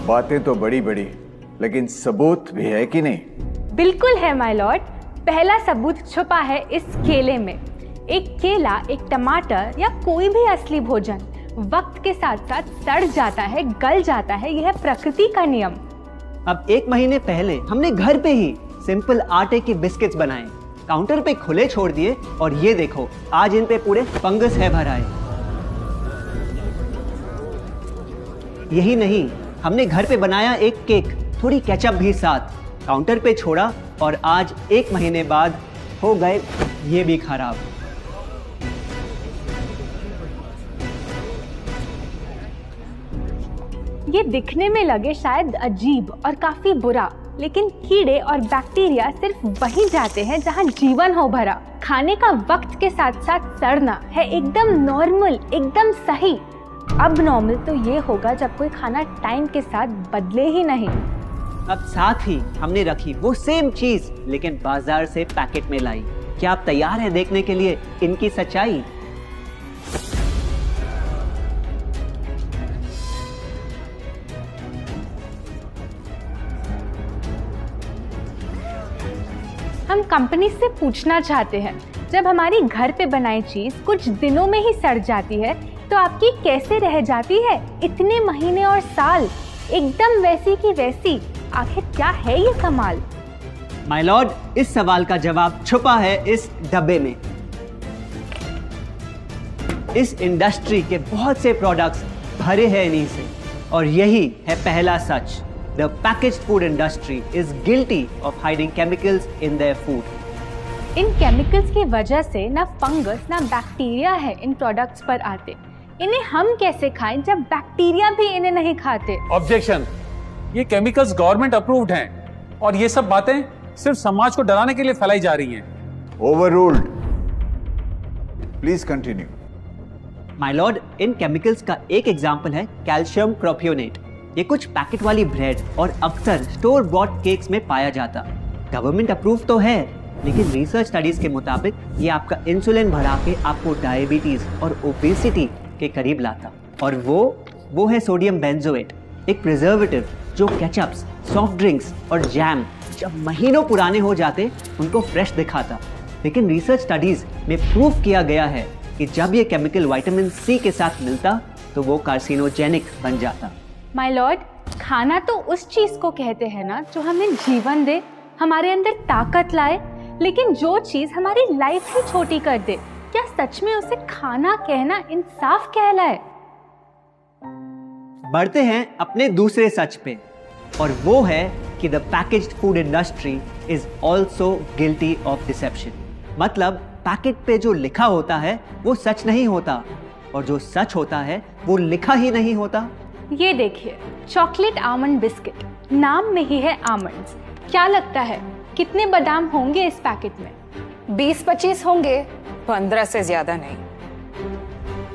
बातें तो बड़ी बड़ी, लेकिन सबूत भी है कि नहीं? बिल्कुल है माय लॉर्ड। पहला सबूत छुपा है इस केले में। एक केला, एक टमाटर या कोई भी असली भोजन वक्त के साथ साथ सड़ जाता है, गल जाता है। यह प्रकृति का नियम। अब 1 महीने पहले हमने घर पे ही सिंपल आटे के बिस्किट्स बनाए, काउंटर पे खुले छोड़ दिए और ये देखो आज इन पे पूरे फंगस है भरा है। यही नहीं, हमने घर पे बनाया एक केक, थोड़ी केचप भी साथ, काउंटर पे छोड़ा और आज 1 महीने बाद हो गए ये भी खराब। ये दिखने में लगे शायद अजीब और काफी बुरा, लेकिन कीड़े और बैक्टीरिया सिर्फ वहीं जाते हैं जहां जीवन हो भरा। खाने का वक्त के साथ साथ सड़ना है एकदम नॉर्मल, एकदम सही। अब नॉर्मल तो ये होगा जब कोई खाना टाइम के साथ बदले ही नहीं। अब साथ ही हमने रखी वो सेम चीज लेकिन बाजार से पैकेट में लाई। क्या आप तैयार हैं देखने के लिए इनकी सच्चाई? हम कंपनी से पूछना चाहते हैं, जब हमारी घर पे बनाई चीज कुछ दिनों में ही सड़ जाती है तो आपकी कैसे रह जाती है इतने महीने और साल, एकदम वैसी की वैसी? आखिर क्या है ये कमाल? माय लॉर्ड, इस सवाल का जवाब छुपा है इस डब्बे में। इस इंडस्ट्री के बहुत से प्रोडक्ट्स भरे हैं इन्हीं से और यही है पहला सच। The packaged food industry is guilty of hiding chemicals in their food. In chemicals की वजह से ना फंगस ना बैक्टीरिया है इन प्रोडक्ट्स पर आते। इन्हें हम कैसे खाएं जब बैक्टीरिया भी इन्हें नहीं खाते? ऑब्जेक्शन, ये केमिकल्स गवर्नमेंट अप्रूव्ड हैं और ये सब बातें सिर्फ समाज को डराने के लिए फैलाई जा रही हैं। Overruled. Please continue. My Lord, in chemicals का एक एग्जांपल है कैल्शियम प्रोपियोनेट। ये कुछ पैकेट वाली ब्रेड और अक्सर स्टोर बॉट केक्स में पाया जाता। गवर्नमेंट अप्रूव तो है, लेकिन रिसर्च स्टडीज के मुताबिक ये आपका इंसुलिन बढ़ा के आपको डायबिटीज और ओबेसिटी के करीब लाता। और वो है सोडियम बेंजोएट, एक प्रिजर्वेटिव जो केचप्स, सॉफ्ट ड्रिंक्स और जैम जब महीनों पुराने हो जाते उनको फ्रेश दिखाता। लेकिन रिसर्च स्टडीज में प्रूव किया गया है कि जब ये केमिकल विटामिन सी के साथ मिलता तो वो कार्सिनोजेनिक बन जाता। माय लॉर्ड, खाना तो उस चीज को कहते हैं ना जो हमें जीवन दे, हमारे अंदर ताकत लाए, लेकिन जो चीज हमारी लाइफ ही छोटी कर दे, क्या सच में उसे खाना कहना इंसाफ कहलाए? बढ़ते हैं अपने दूसरे सच पे और वो है कि the packaged food industry is also guilty of deception. मतलब पैकेट पे जो लिखा होता है वो सच नहीं होता और जो सच होता है वो लिखा ही नहीं होता। ये देखिए, चॉकलेट आमंड बिस्किट, नाम में ही है आमंड्स। क्या लगता है कितने बादाम होंगे इस पैकेट में? 20-25 होंगे, 15 से ज्यादा नहीं।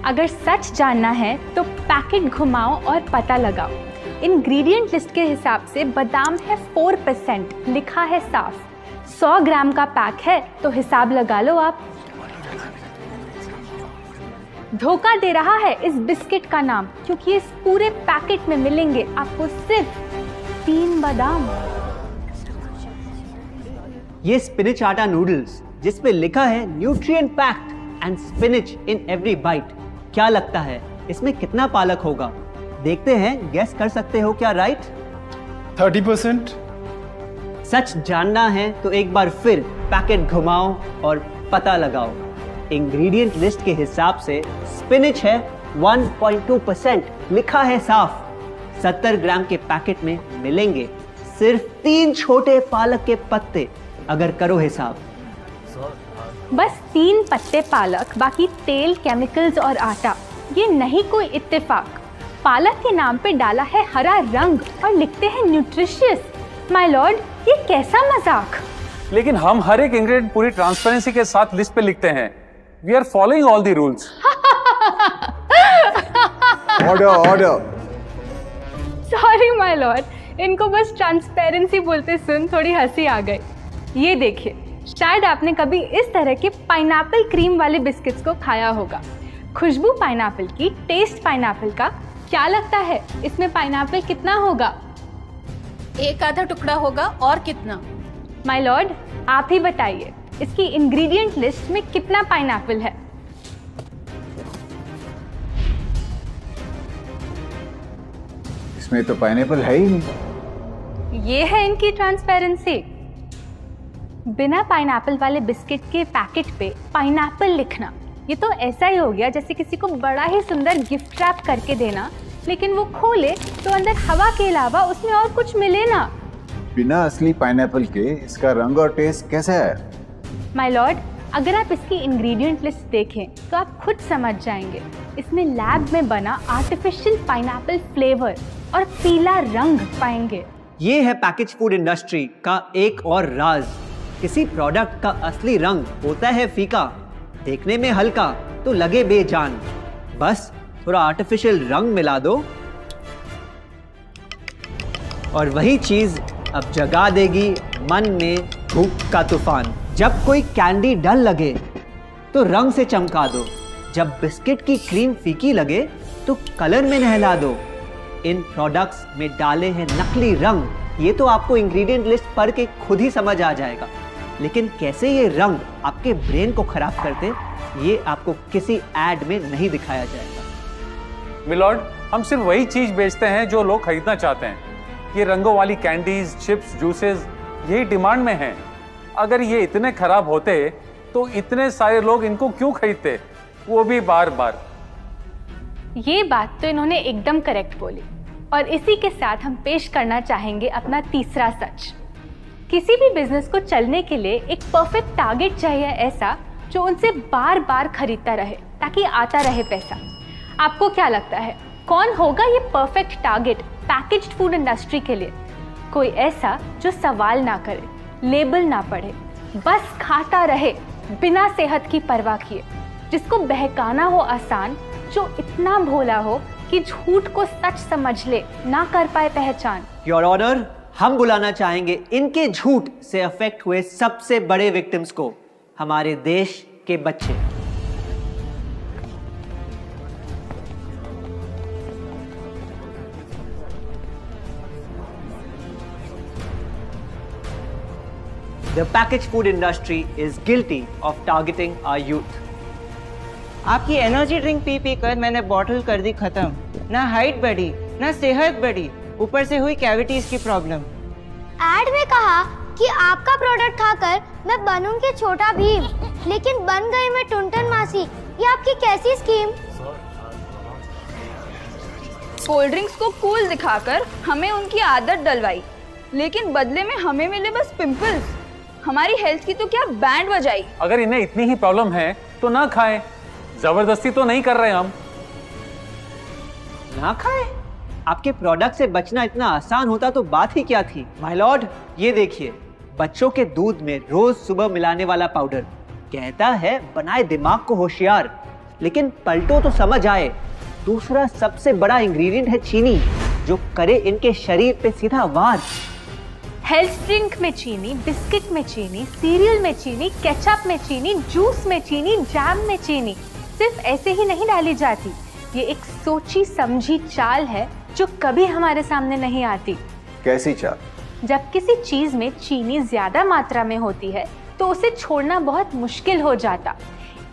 अगर सच जानना है तो पैकेट घुमाओ और पता लगाओ। इंग्रेडिएंट लिस्ट के हिसाब से बादाम है 4%, लिखा है साफ। 100 ग्राम का पैक है तो हिसाब लगा लो आप। धोखा दे रहा है इस बिस्किट का नाम, क्योंकि इस पूरे पैकेट में मिलेंगे आपको सिर्फ 3 बादाम। ये स्पिनच आटा नूडल्स जिस पे लिखा है nutrient packed and spinach in every bite. क्या लगता है इसमें कितना पालक होगा? देखते हैं, गेस कर सकते हो क्या राइट? 30%। सच जानना है तो एक बार फिर पैकेट घुमाओ और पता लगाओ। इंग्रेडिएंट लिस्ट के हिसाब से स्पिनच है 1.2%, लिखा है साफ। 70 ग्राम के पैकेट में मिलेंगे सिर्फ 3 छोटे पालक के पत्ते। अगर करो हिसाब, बस 3 पत्ते पालक, बाकी तेल, केमिकल्स और आटा। ये नहीं कोई इत्तेफाक। पालक के नाम पे डाला है हरा रंग और लिखते हैं न्यूट्रिशियस। माय लॉर्ड, ये कैसा मजाक? लेकिन हम हर एक इंग्रेडिएंट पूरी ट्रांसपेरेंसी के साथ लिस्ट पे लिखते हैं। We are following all the rules. Order. Sorry my lord, इनको बस ट्रांसपेरेंसी बोलते सुन थोड़ी हंसी आ गई। ये देखिए, शायद आपने कभी इस तरह के पाइनएप्पल क्रीम वाले बिस्किट्स को खाया होगा। खुशबू पाइनएप्पल की, टेस्ट पाइनएप्पल का, क्या लगता है इसमें पाइनएप्पल कितना होगा? एक आधा टुकड़ा होगा और कितना? माय लॉर्ड, आप ही बताइए, इसकी इंग्रेडिएंट लिस्ट में कितना पाइनएप्पल है? इसमें तो पाइनएप्पल है ही नहीं। ये है इनकी ट्रांसपेरेंसी। बिना पाइनएप्पल वाले बिस्किट के पैकेट पे पाइनएप्पल लिखना, ये तो ऐसा ही हो गया जैसे किसी को बड़ा ही सुंदर गिफ्ट रैप करके देना, लेकिन वो खोले तो अंदर हवा के अलावा उसमें और कुछ मिले ना। बिना असली पाइनएप्पल के इसका रंग और टेस्ट कैसा है? माय लॉर्ड, अगर आप इसकी इंग्रेडिएंट लिस्ट देखें तो आप खुद समझ जाएंगे। इसमें लैब में बना आर्टिफिशियल पाइनएप्पल फ्लेवर और पीला रंग पाएंगे। ये है पैकेज फूड इंडस्ट्री का एक और राज। किसी प्रोडक्ट का असली रंग होता है फीका, देखने में हल्का तो लगे बेजान। बस थोड़ा आर्टिफिशियल रंग मिला दो और वही चीज अब जगा देगी मन में भूख का तूफान। जब कोई कैंडी डल लगे तो रंग से चमका दो, जब बिस्किट की क्रीम फीकी लगे तो कलर में नहला दो। इन प्रोडक्ट्स में डाले हैं नकली रंग, ये तो आपको इंग्रेडिएंट लिस्ट पढ़ के खुद ही समझ आ जाएगा। लेकिन कैसे ये रंग आपके ब्रेन को खराब करते, ये आपको किसी एड में नहीं दिखाया जाएगा। मिलॉर्ड, हम सिर्फ वही चीज बेचते हैं जो लोग खरीदना चाहते हैं। ये रंगों वाली कैंडीज, चिप्स, जूसेस यही डिमांड में हैं। अगर ये इतने खराब होते तो इतने सारे लोग इनको क्यों खरीदते, वो भी बार बार। ये बात तो इन्होंने एकदम करेक्ट बोली। और इसी के साथ हम पेश करना चाहेंगे अपना तीसरा सच। किसी भी बिजनेस को चलने के लिए एक परफेक्ट टारगेट चाहिए, ऐसा जो उनसे बार बार खरीदता रहे ताकि आता रहे पैसा। आपको क्या लगता है कौन होगा ये perfect target packaged food industry के लिए? कोई ऐसा जो सवाल ना करे, लेबल ना पढ़े, बस खाता रहे बिना सेहत की परवाह किए, जिसको बहकाना हो आसान, जो इतना भोला हो कि झूठ को सच समझ ले, ना कर पाए पहचान। योर ऑनर, हम बुलाना चाहेंगे इनके झूठ से अफेक्ट हुए सबसे बड़े विक्टिम्स को, हमारे देश के बच्चे। The packaged food industry is guilty of targeting our youth. आपकी एनर्जी ड्रिंक पी पी कर मैंने बॉटल कर दी खत्म। ना हाइट बढ़ी, ना सेहत बढ़ी, ऊपर से हुई कैविटीज की प्रॉब्लम। एड में कहा कि आपका प्रोडक्ट खाकर मैं बनूंगी छोटा भीम, लेकिन बन गई मैं टुनटन मासी। ये आपकी कैसी स्कीम? कोल्ड ड्रिंक्स को कूल दिखाकर हमें उनकी आदत डलवाई, लेकिन बदले में हमें मिले बस पिंपल्स। हमारी हेल्थ की तो क्या बैंड बजाई। अगर इन्हें इतनी ही प्रॉब्लम है तो ना खाएं, जबरदस्ती तो नहीं कर रहे हम। ना खाएं? आपके प्रोडक्ट से बचना इतना आसान होता तो बात ही क्या थी। माय लॉर्ड, ये देखिए, बच्चों के दूध में रोज सुबह मिलाने वाला पाउडर कहता है बनाए दिमाग को होशियार, लेकिन पलटो तो समझ आए। दूसरा सबसे बड़ा इंग्रेडिएंट है चीनी, जो करे इनके शरीर पे सीधा वार। हेल्थ ड्रिंक में चीनी, बिस्किट में चीनी, सीरियल में चीनी, केचप में चीनी, जूस में चीनी, जैम में चीनी सिर्फ ऐसे ही नहीं डाली जाती। ये एक सोची समझी चाल है जो कभी हमारे सामने नहीं आती। कैसी चाल? जब किसी चीज में चीनी ज्यादा मात्रा में होती है तो उसे छोड़ना बहुत मुश्किल हो जाता।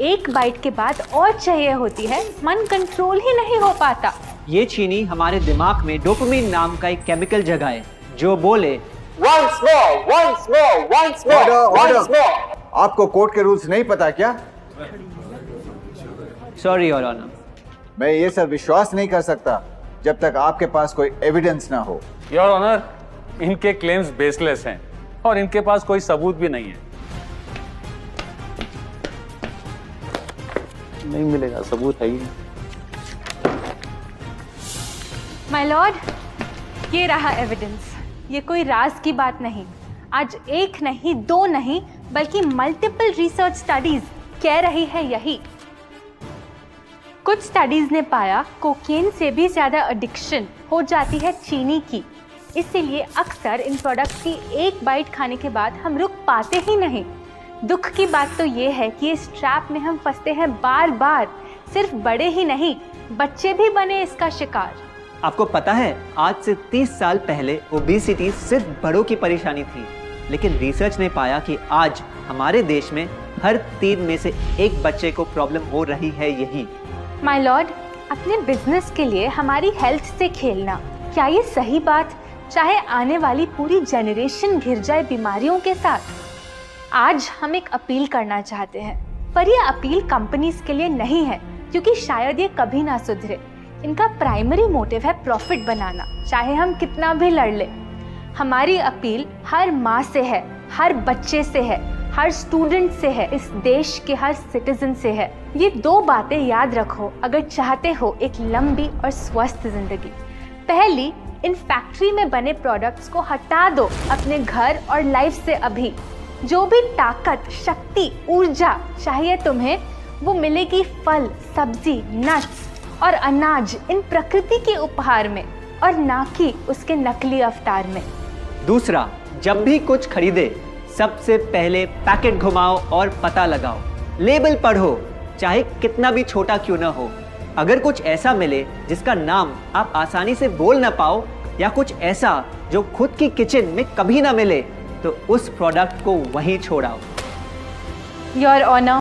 एक बाइट के बाद और चाहिए होती है, मन कंट्रोल ही नहीं हो पाता। ये चीनी हमारे दिमाग में डोपामिन नाम का एक केमिकल जगाए, जो बोले Once more, once more, once more, once more. आपको कोर्ट के रूल्स नहीं पता क्या? Sorry your honour. मैं ये सब विश्वास नहीं कर सकता जब तक आपके पास कोई एविडेंस ना हो। योर ऑनर, इनके क्लेम्स बेसलेस हैं और इनके पास कोई सबूत भी नहीं है। नहीं मिलेगा, सबूत है ही नहीं। माय लॉर्ड, ये रहा एविडेंस। ये कोई राज की बात नहीं। आज एक नहीं, दो नहीं, बल्कि मल्टीपल रिसर्च स्टडीज कह रही है यही। कुछ स्टडीज ने पाया कोकेन से भी ज्यादा एडिक्शन हो जाती है चीनी की। इसीलिए अक्सर इन प्रोडक्ट्स की एक बाइट खाने के बाद हम रुक पाते ही नहीं। दुख की बात तो ये है कि इस ट्रैप में हम फंसते हैं बार बार। सिर्फ बड़े ही नहीं, बच्चे भी बने इसका शिकार। आपको पता है, आज से 30 साल पहले ओबेसिटी सिर्फ बड़ों की परेशानी थी, लेकिन रिसर्च ने पाया कि आज हमारे देश में हर 3 में से 1 बच्चे को प्रॉब्लम हो रही है यही। माय लॉर्ड, अपने बिजनेस के लिए हमारी हेल्थ से खेलना, क्या ये सही बात, चाहे आने वाली पूरी जनरेशन घिर जाए बीमारियों के साथ? आज हम एक अपील करना चाहते हैं, पर यह अपील कंपनीज के लिए नहीं है, क्योंकि शायद ये कभी ना सुधरे। इनका प्राइमरी मोटिव है प्रॉफिट बनाना, चाहे हम कितना भी लड़ ले। हमारी अपील हर माँ से है, हर बच्चे से है, हर स्टूडेंट से है, इस देश के हर सिटीजन से है। ये 2 बातें याद रखो अगर चाहते हो एक लंबी और स्वस्थ जिंदगी। पहली, इन फैक्ट्री में बने प्रोडक्ट्स को हटा दो अपने घर और लाइफ से अभी। जो भी ताकत, शक्ति, ऊर्जा चाहिए तुम्हें, वो मिलेगी फल, सब्जी, नट्स और अनाज इन प्रकृति के उपहार में, और ना कि उसके नकली अवतार में। दूसरा, जब भी कुछ खरीदे सबसे पहले पैकेट घुमाओ और पता लगाओ, लेबल पढ़ो, चाहे कितना भी छोटा क्यों ना हो। अगर कुछ ऐसा मिले जिसका नाम आप आसानी से बोल ना पाओ, या कुछ ऐसा जो खुद की किचन में कभी ना मिले, तो उस प्रोडक्ट को वहीं छोड़ाओ। Your honour,